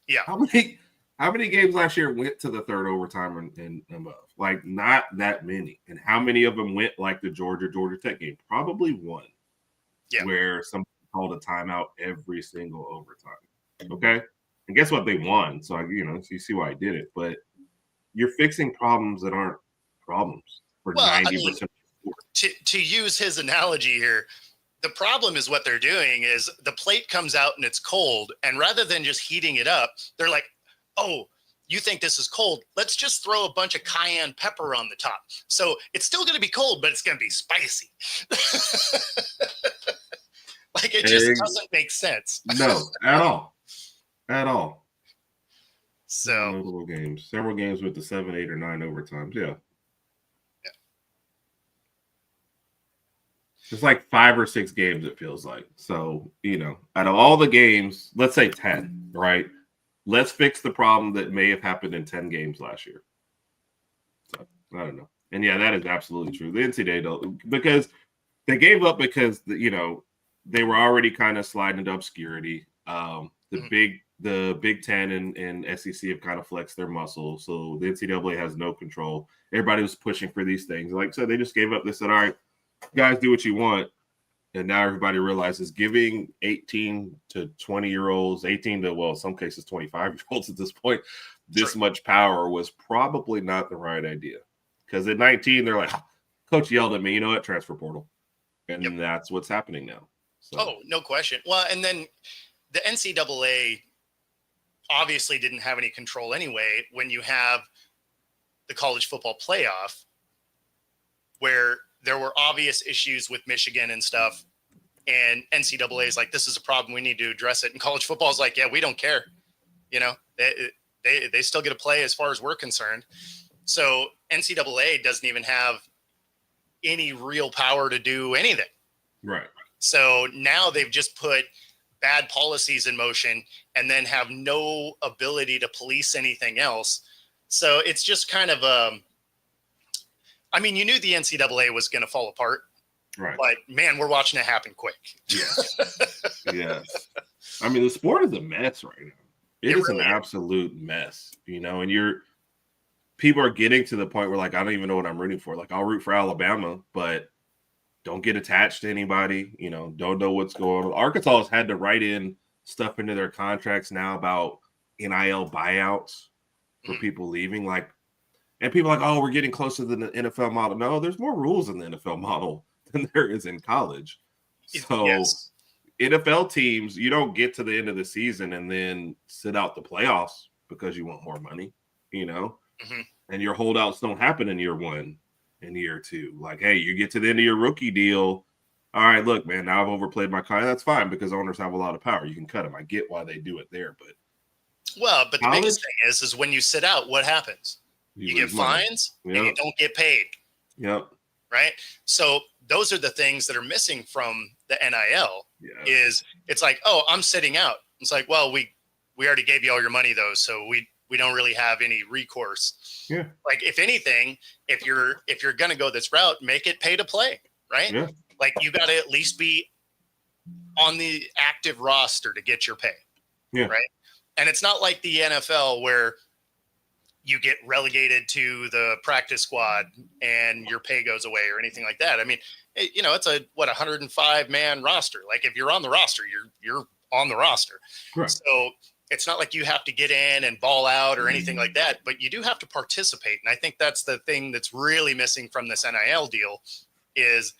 S1: Yeah.
S2: How many games last year went to the third overtime and above? Like, not that many. And how many of them went like the Georgia Tech game? Probably one. Yeah. Where somebody called a timeout every single overtime. Okay? And guess what? They won. So, so you see why I did it. But you're fixing problems that aren't problems for 90% of
S1: to use his analogy here, the problem is what they're doing is the plate comes out and it's cold, and rather than just heating it up, they're like, oh, you think this is cold? Let's just throw a bunch of cayenne pepper on the top. So it's still going to be cold, but it's going to be spicy. Like, it just doesn't make sense.
S2: No, at all.
S1: So
S2: several games with the 7, 8, or 9 overtimes. Yeah. It's like 5 or 6 games, it feels like. So, out of all the games, let's say 10, right? Let's fix the problem that may have happened in 10 games last year. So, I don't know. And yeah, that is absolutely true. The NCAA don't, because they gave up because, they were already kind of sliding into obscurity. The Big Ten and SEC have kind of flexed their muscles. So the NCAA has no control. Everybody was pushing for these things. Like I said, they just gave up. They said, all right, guys, do what you want. And now everybody realizes giving 18 to 20-year-olds, 18 to, in some cases 25-year-olds at this point, this much power was probably not the right idea. Because at 19, they're like, coach yelled at me, you know what, transfer portal. And that's what's happening now. So.
S1: Oh, no question. Well, and then the NCAA obviously didn't have any control anyway when you have the college football playoff, where there were obvious issues with Michigan and stuff, and NCAA is like, this is a problem, we need to address it. And college football is like, yeah, we don't care. They still get to play as far as we're concerned. So NCAA doesn't even have any real power to do anything.
S2: Right.
S1: So now they've just put bad policies in motion and then have no ability to police anything else. So it's just kind of you knew the NCAA was going to fall apart,
S2: right?
S1: But man, we're watching it happen quick.
S2: Yes. The sport is a mess right now. It is really an absolute mess, and people are getting to the point where, like, I don't even know what I'm rooting for. Like, I'll root for Alabama, but don't get attached to anybody, don't know what's going on. Arkansas has had to write in stuff into their contracts now about NIL buyouts for people leaving. And people are like, oh, we're getting closer to the NFL model. No, there's more rules in the NFL model than there is in college. So NFL teams, you don't get to the end of the season and then sit out the playoffs because you want more money, and your holdouts don't happen in year 1 and year 2. Like, hey, you get to the end of your rookie deal. All right, look, man, now I've overplayed my client. That's fine because owners have a lot of power. You can cut them. I get why they do it there, but
S1: the biggest thing is when you sit out, what happens? You get fines and you don't get paid.
S2: Yep.
S1: Right. So those are the things that are missing from the NIL. Is it's like, oh, I'm sitting out. It's like, well, we already gave you all your money though, so we don't really have any recourse.
S2: Yeah.
S1: Like, if anything, if you're gonna go this route, make it pay to play, right?
S2: Yeah.
S1: Like, you got to at least be on the active roster to get your pay.
S2: Yeah.
S1: Right. And it's not like the NFL where you get relegated to the practice squad and your pay goes away or anything like that. It's a 105 man roster. Like, if you're on the roster, you're on the roster.
S2: Right.
S1: So it's not like you have to get in and ball out or anything like that, but you do have to participate. And I think that's the thing that's really missing from this NIL deal is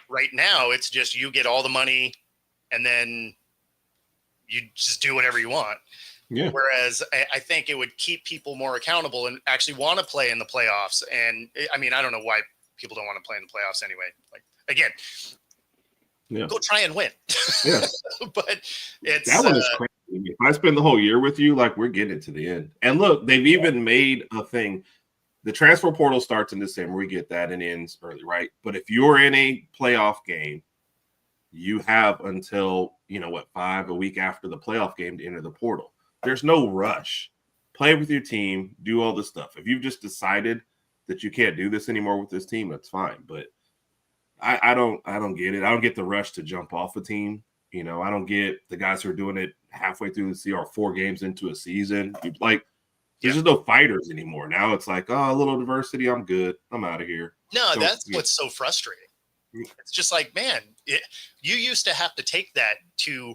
S1: right now it's just you get all the money and then you just do whatever you want.
S2: Yeah.
S1: Whereas I think it would keep people more accountable and actually want to play in the playoffs. And I mean, I don't know why people don't want to play in the playoffs anyway. Like, again, go try and win.
S2: Yeah.
S1: But it's
S2: that one is crazy. If I spend the whole year with you, like we're getting to the end. And look, they've even made a thing. The transfer portal starts in December. We get that and ends early, right? But if you're in a playoff game, you have until, 5 a week after the playoff game to enter the portal. There's no rush. Play with your team, do all this stuff. If you've just decided that you can't do this anymore with this team, that's fine. But I don't get it. I don't get the rush to jump off a team. I don't get the guys who are doing it halfway through the season or 4 games into a season. Like, there's just no fighters anymore. Now it's like, a little diversity. I'm good. I'm out of here.
S1: No, that's what's so frustrating. It's just like, man, you used to have to take that to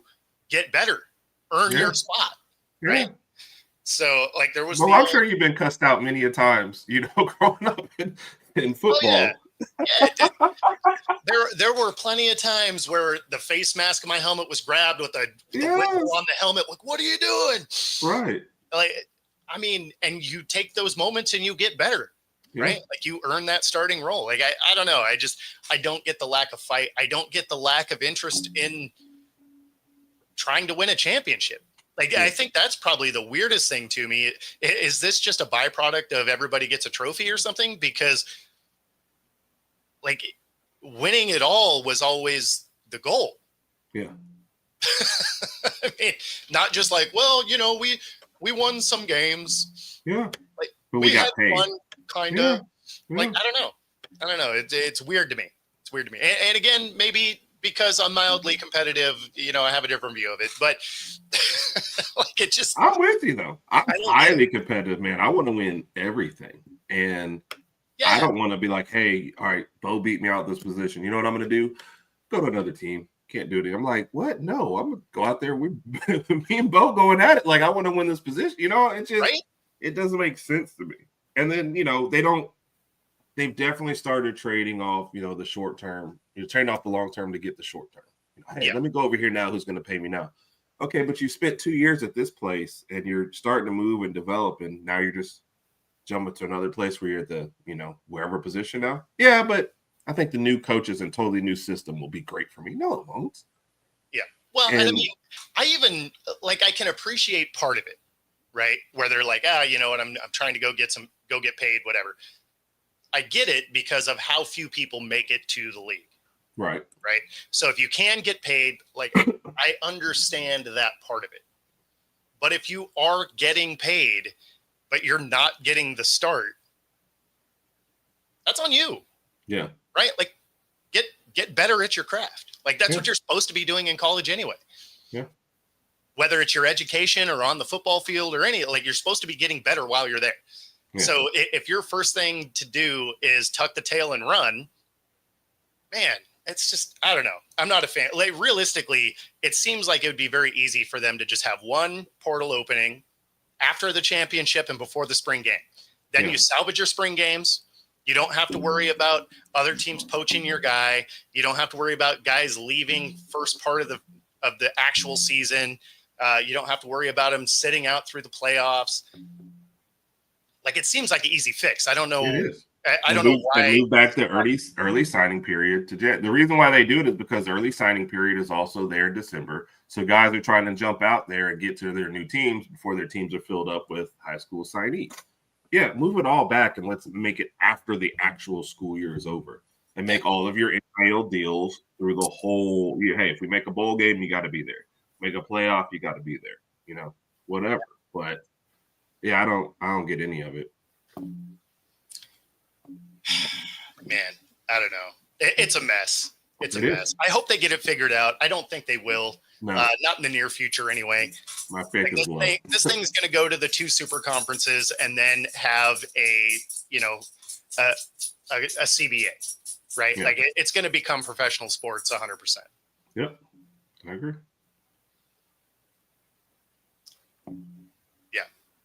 S1: get better, earn your spot. Right. So like there was.
S2: Well, I'm sure you've been cussed out many a times, growing up in football.
S1: Oh, yeah. There were plenty of times where the face mask of my helmet was grabbed with the whistle on the helmet. Like, what are you doing?
S2: Right.
S1: Like, I mean, and you take those moments and you get better, right? Like you earn that starting role. Like, I don't know. I don't get the lack of fight. I don't get the lack of interest in trying to win a championship. Like, I think that's probably the weirdest thing to me. Is this just a byproduct of everybody gets a trophy or something? Because like winning it all was always the goal.
S2: Yeah.
S1: I mean, not just like, well, we won some games.
S2: Yeah.
S1: Like
S2: but we got paid.
S1: Fun, kind of. Yeah. Like, I don't know. It's weird to me. It's weird to me. And again, maybe because I'm mildly competitive, I have a different view of it, but like it just.
S2: I'm with you though. I'm highly competitive, man. I want to win everything. And I don't want to be like, hey, all right, Bo beat me out this position. You know what I'm going to do? Go to another team. Can't do it. I'm like, what? No, I'm going to go out there. Me and Bo going at it. Like, I want to win this position. It just, it doesn't make sense to me. And then, they've definitely started trading off, the short term. You're trading off the long term to get the short term. Hey, let me go over here now. Who's going to pay me now? Okay, but you spent 2 years at this place and you're starting to move and develop, and now you're just jumping to another place where you're at the, wherever position now. Yeah, but I think the new coaches and totally new system will be great for me. No, it won't.
S1: Yeah. Well, and I mean, I even I can appreciate part of it, right? Where they're like, you know what? I'm trying to go get paid, whatever. I get it because of how few people make it to the league.
S2: Right.
S1: Right. So if you can get paid, like I understand that part of it. But if you are getting paid, but you're not getting the start, that's on you.
S2: Yeah.
S1: Right. Like get better at your craft. Like that's what you're supposed to be doing in college anyway.
S2: Yeah.
S1: Whether it's your education or on the football field or you're supposed to be getting better while you're there. Yeah. So if your first thing to do is tuck the tail and run, man, it's just, I don't know. I'm not a fan. Like realistically, it seems like it would be very easy for them to just have one portal opening after the championship and before the spring game. Then you salvage your spring games. You don't have to worry about other teams poaching your guy. You don't have to worry about guys leaving first part of the actual season. You don't have to worry about them sitting out through the playoffs. Like it seems like an easy fix. I don't know.
S2: It is.
S1: I don't know why.
S2: They move back the early signing period to Jet. The reason why they do it is because the early signing period is also there in December. So guys are trying to jump out there and get to their new teams before their teams are filled up with high school signees. Yeah, move it all back and let's make it after the actual school year is over and make all of your NIL deals through the whole year. Hey, if we make a bowl game, you got to be there. Make a playoff, you got to be there. Whatever. But yeah, I don't get any of it.
S1: Man, I don't know. It's a mess. It's a mess. I hope they get it figured out. I don't think they will. No. Not in the near future anyway.
S2: My faith is low.
S1: This thing's going to go to the 2 super conferences and then have a CBA, right? Yeah. Like it's going to become professional sports 100%.
S2: Yep, I agree.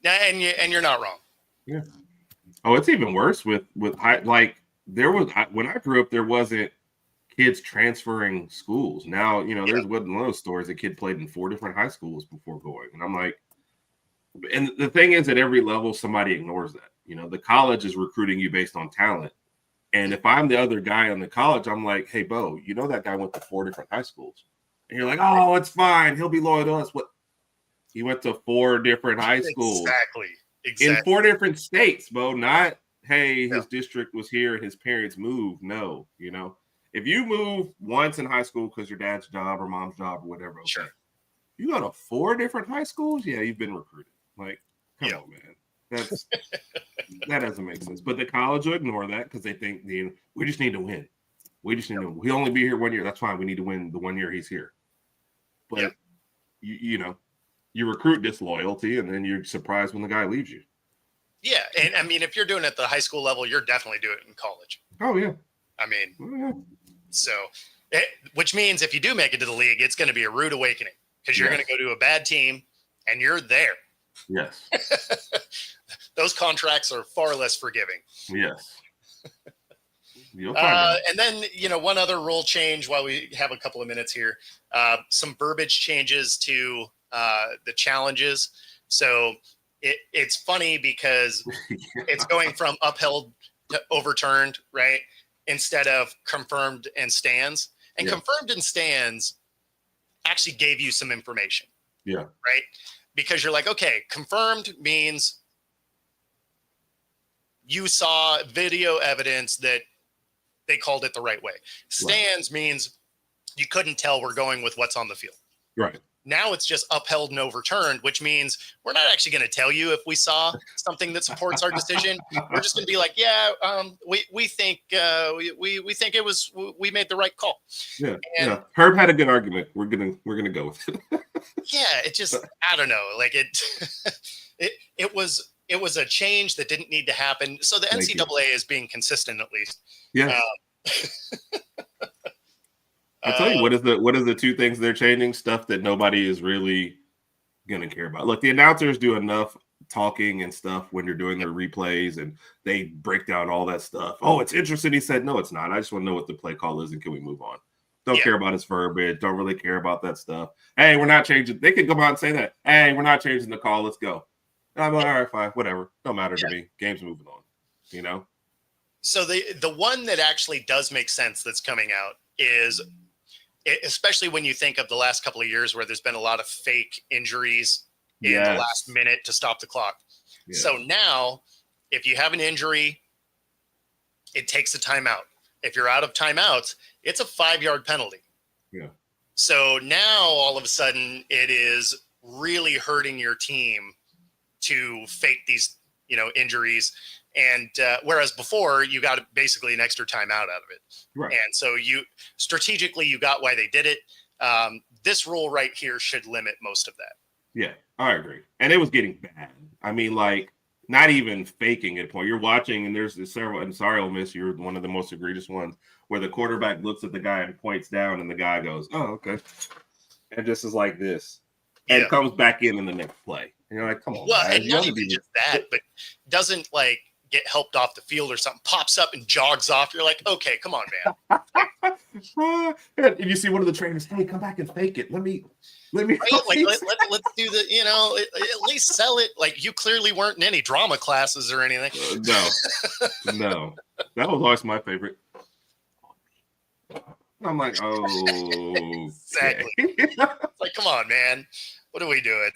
S1: And you're not wrong.
S2: Yeah. Oh, it's even worse with high. Like when I grew up, there wasn't kids transferring schools. Now, there's one of those stories. A kid played in 4 different high schools before going, and I'm like, and the thing is, at every level, somebody ignores that. The college is recruiting you based on talent, and if I'm the other guy in the college, I'm like, hey, Bo, that guy went to 4 different high schools, and you're like, oh, it's fine, he'll be loyal to us. What? He went to 4 different high schools,
S1: exactly,
S2: in 4 different states, Bo. Not, hey, his district was here and his parents moved. No, if you move once in high school because your dad's job or mom's job or whatever, okay.
S1: Sure.
S2: You go to 4 different high schools, yeah, you've been recruited. Like, come on, man. That doesn't make sense. But the college will ignore that because they think we just need to win. We just need to. He'll only be here 1 year. That's fine. We need to win the 1 year he's here. But you recruit disloyalty, and then you're surprised when the guy leaves you.
S1: Yeah, and I mean, if you're doing it at the high school level, you're definitely doing it in college.
S2: Oh yeah.
S1: I mean, which means if you do make it to the league, it's going to be a rude awakening because you're going to go to a bad team, and you're there.
S2: Yes.
S1: Those contracts are far less forgiving.
S2: Yes. You'll find out.
S1: And then, one other rule change while we have a couple of minutes here, some verbiage changes to the challenges. So it's funny because it's going from upheld to overturned, right? Instead of confirmed and stands. And confirmed and stands actually gave you some information.
S2: Yeah.
S1: Right? Because you're like, okay, confirmed means you saw video evidence that they called it the right way. Stands means you couldn't tell we're going with what's on the field.
S2: Right.
S1: Now it's just upheld and overturned, which means we're not actually going to tell you if we saw something that supports our decision. We're just going to be like, we think think it was, we made the right call.
S2: Yeah. Herb had a good argument. We're gonna go with it.
S1: It just, I don't know. Like it was a change that didn't need to happen. So the NCAA is being consistent, at least.
S2: Yeah. I'll tell you what is the 2 things they're changing, stuff that nobody is really gonna care about. Look, the announcers do enough talking and stuff when you're doing their replays and they break down all that stuff. Oh, it's interesting. He said, no, it's not. I just want to know what the play call is and can we move on? Don't care about his verbiage. Don't really care about that stuff. Hey, we're not changing. They could come out and say that. Hey, we're not changing the call. Let's go. And I'm like, all right, fine, whatever. Don't matter to me. Game's moving on.
S1: So the one that actually does make sense that's coming out is, especially when you think of the last couple of years where there's been a lot of fake injuries in the last minute to stop the clock. Yeah. So now, if you have an injury, it takes a timeout. If you're out of timeouts, it's a 5-yard penalty.
S2: Yeah.
S1: So now all of a sudden it is really hurting your team to fake these, injuries. And whereas before you got basically an extra timeout out of it. Right. And so you got why they did it. This rule right here should limit most of that.
S2: Yeah, I agree. And it was getting bad. I mean, like, not even faking it. You're watching, and there's several, and sorry, Ole Miss, you're one of the most egregious ones, where the quarterback looks at the guy and points down, and the guy goes, oh, okay. And just is like this. And comes back in the next play. And you're like, come on.
S1: Well, and not even just that, but doesn't, like, get helped off the field or something, pops up and jogs off. You're like, okay, come on,
S2: man. And you see one of the trainers, hey, come back and fake it. Let me. Right?
S1: Let's do the, at least sell it. Like, you clearly weren't in any drama classes or anything.
S2: No. That was always my favorite. I'm like, oh.
S1: Exactly. It's like, come on, man. What are we doing?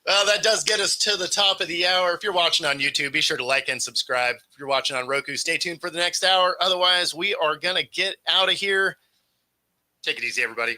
S1: Well, that does get us to the top of the hour. If you're watching on YouTube, be sure to like and subscribe. If you're watching on Roku, stay tuned for the next hour. Otherwise, we are going to get out of here. Take it easy, everybody.